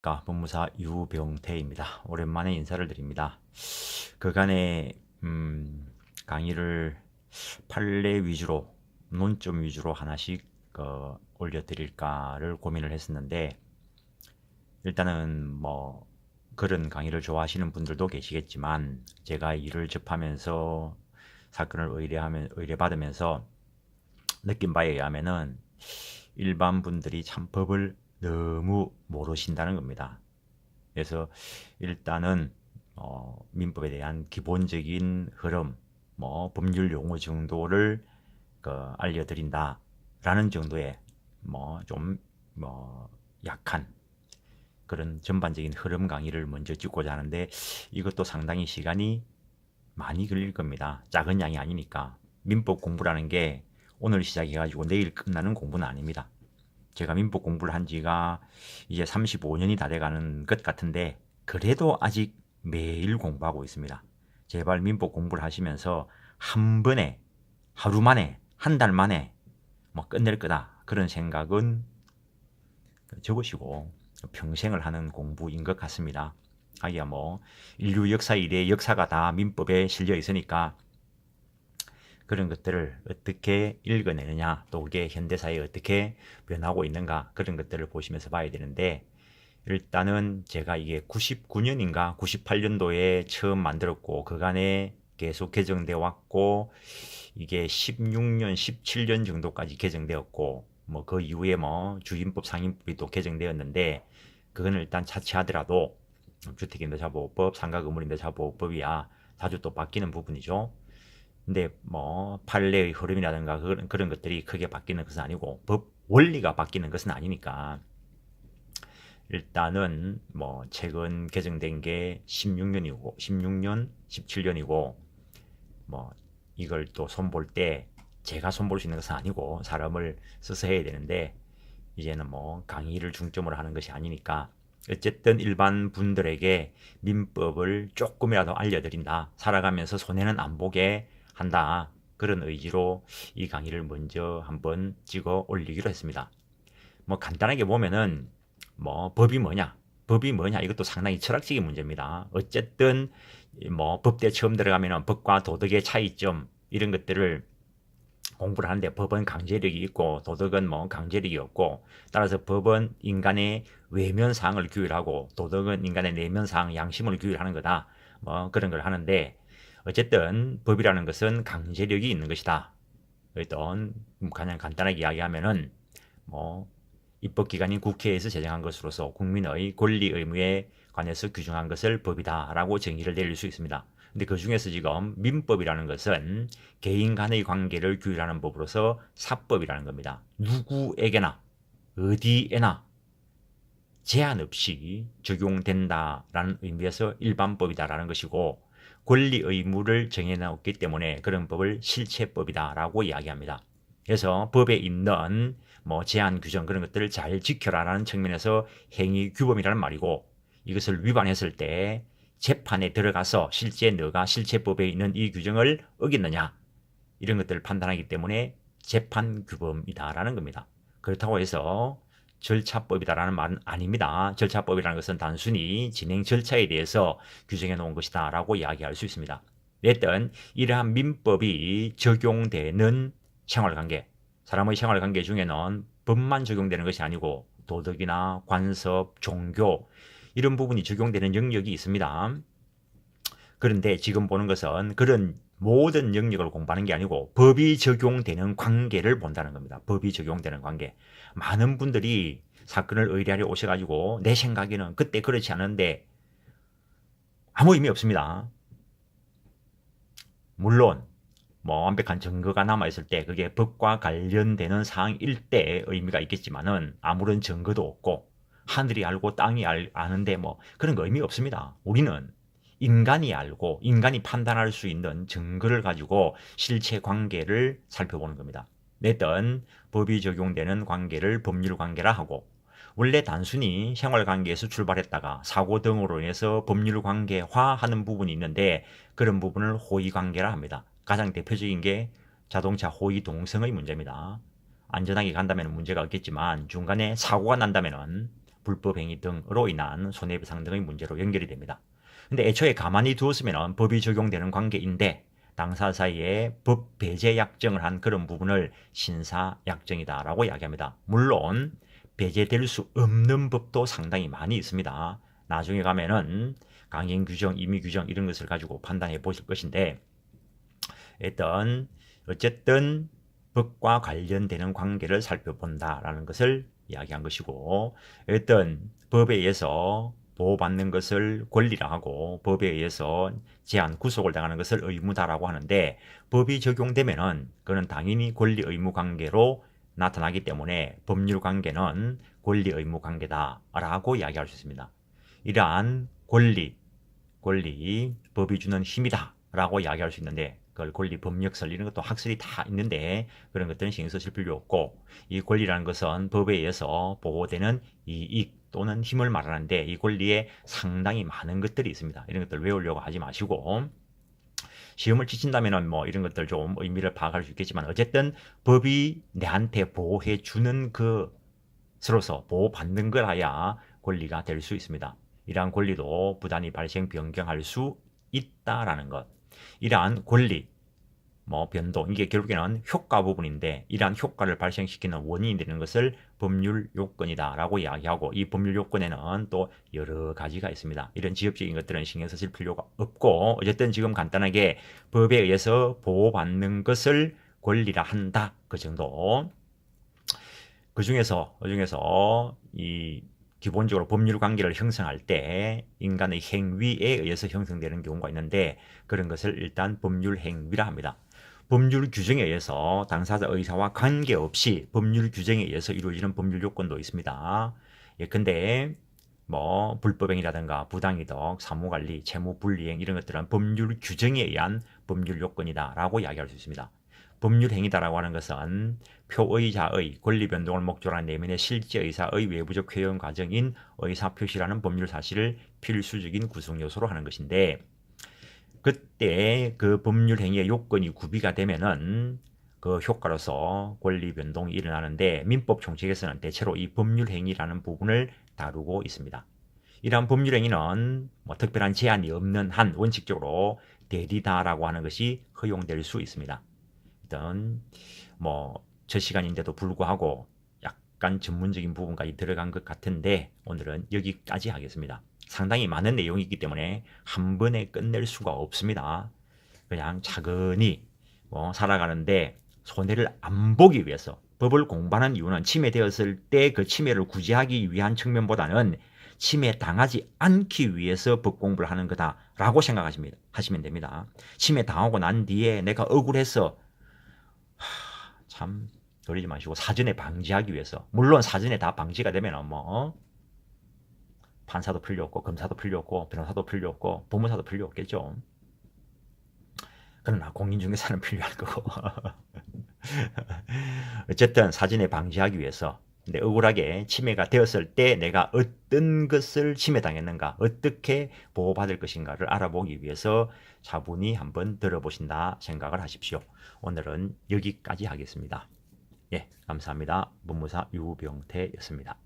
법무사 유병태입니다. 오랜만에 인사를 드립니다. 그간의 강의를 판례 위주로, 논점 위주로 하나씩 올려드릴까를 고민을 했었는데, 일단은 뭐 그런 강의를 좋아하시는 분들도 계시겠지만, 제가 일을 접하면서 사건을 의뢰받으면서 느낀 바에 의하면은 일반 분들이 참 법을 너무 모르신다는 겁니다. 그래서 일단은 민법에 대한 기본적인 흐름, 뭐 법률 용어 정도를 알려드린다라는 정도의 뭐 약한 그런 전반적인 흐름 강의를 먼저 찍고자 하는데, 이것도 상당히 시간이 많이 걸릴 겁니다. 작은 양이 아니니까. 민법 공부라는 게 오늘 시작해가지고 내일 끝나는 공부는 아닙니다. 제가 민법 공부를 한 지가 이제 35년이 다 돼가는 것 같은데, 그래도 아직 매일 공부하고 있습니다. 제발 민법 공부를 하시면서 한 번에, 하루 만에, 한 달 만에 뭐 끝낼 거다, 그런 생각은 적으시고 평생을 하는 공부인 것 같습니다. 아기야 뭐 인류 역사 이래 역사가 다 민법에 실려 있으니까 그런 것들을 어떻게 읽어내느냐, 또 그게 현대사회에 어떻게 변하고 있는가, 그런 것들을 보시면서 봐야 되는데, 일단은 제가 이게 99년인가 98년도에 처음 만들었고, 그간에 계속 개정되어 왔고, 이게 16년 17년 정도까지 개정되었고, 뭐 그 이후에 뭐 주임법 상임법이 또 개정되었는데, 그거는 일단 차치하더라도 주택임대차보호법, 상가건물임대차보호법이야 자주 또 바뀌는 부분이죠. 근데 뭐 판례의 흐름이라든가 그런 것들이 크게 바뀌는 것은 아니고, 법 원리가 바뀌는 것은 아니니까, 일단은 뭐 최근 개정된 게 16년, 17년이고, 뭐 이걸 또 손볼 때 제가 손볼 수 있는 것은 아니고 사람을 써서 해야 되는데, 이제는 뭐 강의를 중점으로 하는 것이 아니니까, 어쨌든 일반 분들에게 민법을 조금이라도 알려드린다, 살아가면서 손해는 안 보게 한다, 그런 의지로 이 강의를 먼저 한번 찍어 올리기로 했습니다. 뭐 간단하게 보면은 뭐 법이 뭐냐, 이것도 상당히 철학적인 문제입니다. 어쨌든 뭐 법대 처음 들어가면은 법과 도덕의 차이점, 이런 것들을 공부를 하는데, 법은 강제력이 있고 도덕은 뭐 강제력이 없고, 따라서 법은 인간의 외면 사항을 규율하고 도덕은 인간의 내면 사항, 양심을 규율하는 거다, 뭐 그런 걸 하는데, 어쨌든 법이라는 것은 강제력이 있는 것이다. 어떤 그냥 간단하게 이야기하면은 뭐 입법기관인 국회에서 제정한 것으로서 국민의 권리 의무에 관해서 규정한 것을 법이다라고 정의를 내릴 수 있습니다. 근데 그 중에서 지금 민법이라는 것은 개인 간의 관계를 규율하는 법으로서 사법이라는 겁니다. 누구에게나 어디에나 제한 없이 적용된다라는 의미에서 일반법이다라는 것이고, 권리 의무를 정해놨기 때문에 그런 법을 실체법이다라고 이야기합니다. 그래서 법에 있는 뭐 제한 규정, 그런 것들을 잘 지켜라라는 측면에서 행위 규범이라는 말이고, 이것을 위반했을 때 재판에 들어가서 실제 너가 실체법에 있는 이 규정을 어겼느냐, 이런 것들을 판단하기 때문에 재판 규범이다라는 겁니다. 그렇다고 해서 절차법이다라는 말은 아닙니다. 절차법이라는 것은 단순히 진행 절차에 대해서 규정해 놓은 것이다라고 이야기할 수 있습니다. 어쨌든 이러한 민법이 적용되는 생활관계, 사람의 생활관계 중에는 법만 적용되는 것이 아니고 도덕이나 관습, 종교, 이런 부분이 적용되는 영역이 있습니다. 그런데 지금 보는 것은 그런 모든 영역을 공부하는 게 아니고 법이 적용되는 관계를 본다는 겁니다. 법이 적용되는 관계. 많은 분들이 사건을 의뢰하러 오셔가지고 내 생각에는 그때 그렇지 않은데, 아무 의미 없습니다. 물론 뭐 완벽한 증거가 남아있을 때 그게 법과 관련되는 사항일 때의 의미가 있겠지만은, 아무런 증거도 없고 하늘이 알고 땅이 아는데 뭐 그런 거 의미 없습니다. 우리는 인간이 알고 인간이 판단할 수 있는 증거를 가지고 실체 관계를 살펴보는 겁니다. 어떤 법이 적용되는 관계를 법률 관계라 하고, 원래 단순히 생활 관계에서 출발했다가 사고 등으로 인해서 법률 관계화하는 부분이 있는데, 그런 부분을 호의 관계라 합니다. 가장 대표적인 게 자동차 호의 동성의 문제입니다. 안전하게 간다면 문제가 없겠지만 중간에 사고가 난다면 불법 행위 등으로 인한 손해배상 등의 문제로 연결이 됩니다. 근데 애초에 가만히 두었으면 법이 적용되는 관계인데 당사 사이에 법 배제 약정을 한 그런 부분을 신사 약정이다라고 이야기합니다. 물론 배제될 수 없는 법도 상당히 많이 있습니다. 나중에 가면은 강행 규정, 임의 규정 이런 것을 가지고 판단해 보실 것인데 어쨌든 법과 관련되는 관계를 살펴본다라는 것을 이야기한 것이고 어떤 법에 의해서 보호받는 것을 권리라 하고 법에 의해서 제한, 구속을 당하는 것을 의무다라고 하는데 법이 적용되면은 그는 당연히 권리 의무 관계로 나타나기 때문에 법률 관계는 권리 의무 관계다라고 이야기할 수 있습니다. 이러한 권리, 법이 주는 힘이다라고 이야기할 수 있는데 그걸 권리, 법력설 이런 것도 학설이 다 있는데 그런 것들은 신경 쓰실 필요 없고 이 권리라는 것은 법에 의해서 보호되는 이익 또는 힘을 말하는데 이 권리에 상당히 많은 것들이 있습니다. 이런 것들 외우려고 하지 마시고 시험을 치신다면은 뭐 이런 것들 좀 의미를 파악할 수 있겠지만 어쨌든 법이 내한테 보호해 주는 것으로서 보호받는 거라야 권리가 될 수 있습니다. 이러한 권리도 부단히 발생 변경할 수 있다라는 것. 이러한 권리, 변동, 이게 결국에는 효과 부분인데 이러한 효과를 발생시키는 원인이 되는 것을 법률 요건이다라고 이야기하고 이 법률 요건에는 또 여러 가지가 있습니다. 이런 지엽적인 것들은 신경 쓰실 필요가 없고 어쨌든 지금 간단하게 법에 의해서 보호받는 것을 권리라 한다. 그 정도. 그중에서 이 기본적으로 법률 관계를 형성할 때 인간의 행위에 의해서 형성되는 경우가 있는데 그런 것을 일단 법률 행위라 합니다. 법률 규정에 의해서 당사자 의사와 관계없이 법률 규정에 의해서 이루어지는 법률 요건도 있습니다. 예컨대 불법행위라든가 부당이득, 사무관리, 채무불이행 이런 것들은 법률 규정에 의한 법률 요건이다라고 이야기할 수 있습니다. 법률 행위다라고 하는 것은 표의자의 권리 변동을 목적으로 한 내면의 실제 의사의 외부적 회원 과정인 의사 표시라는 법률 사실을 필수적인 구성 요소로 하는 것인데 그때 그 법률 행위의 요건이 구비가 되면은 그 효과로서 권리 변동이 일어나는데 민법 총칙에서는 대체로 이 법률 행위라는 부분을 다루고 있습니다. 이러한 법률 행위는 특별한 제한이 없는 한 원칙적으로 대리다라고 하는 것이 허용될 수 있습니다. 일단 첫 시간인데도 불구하고 약간 전문적인 부분까지 들어간 것 같은데 오늘은 여기까지 하겠습니다. 상당히 많은 내용이기 때문에 한 번에 끝낼 수가 없습니다. 그냥 차근히 살아가는데 손해를 안 보기 위해서 법을 공부하는 이유는 침해되었을 때 그 침해를 구제하기 위한 측면보다는 침해 당하지 않기 위해서 법 공부를 하는 거다라고 생각하시면 됩니다. 침해 당하고 난 뒤에 내가 억울해서 참 돌리지 마시고 사전에 방지하기 위해서 물론 사전에 다 방지가 되면 판사도 필요 없고 검사도 필요 없고 변호사도 필요 없고 법무사도 필요 없겠죠. 그러나 공인중개사는 필요할 거고 어쨌든 사전에 방지하기 위해서 근데 억울하게 침해가 되었을 때 내가 어떤 것을 침해당했는가 어떻게 보호받을 것인가를 알아보기 위해서 차분히 한번 들어보신다 생각을 하십시오. 오늘은 여기까지 하겠습니다. 예, 감사합니다. 법무사 유병태였습니다.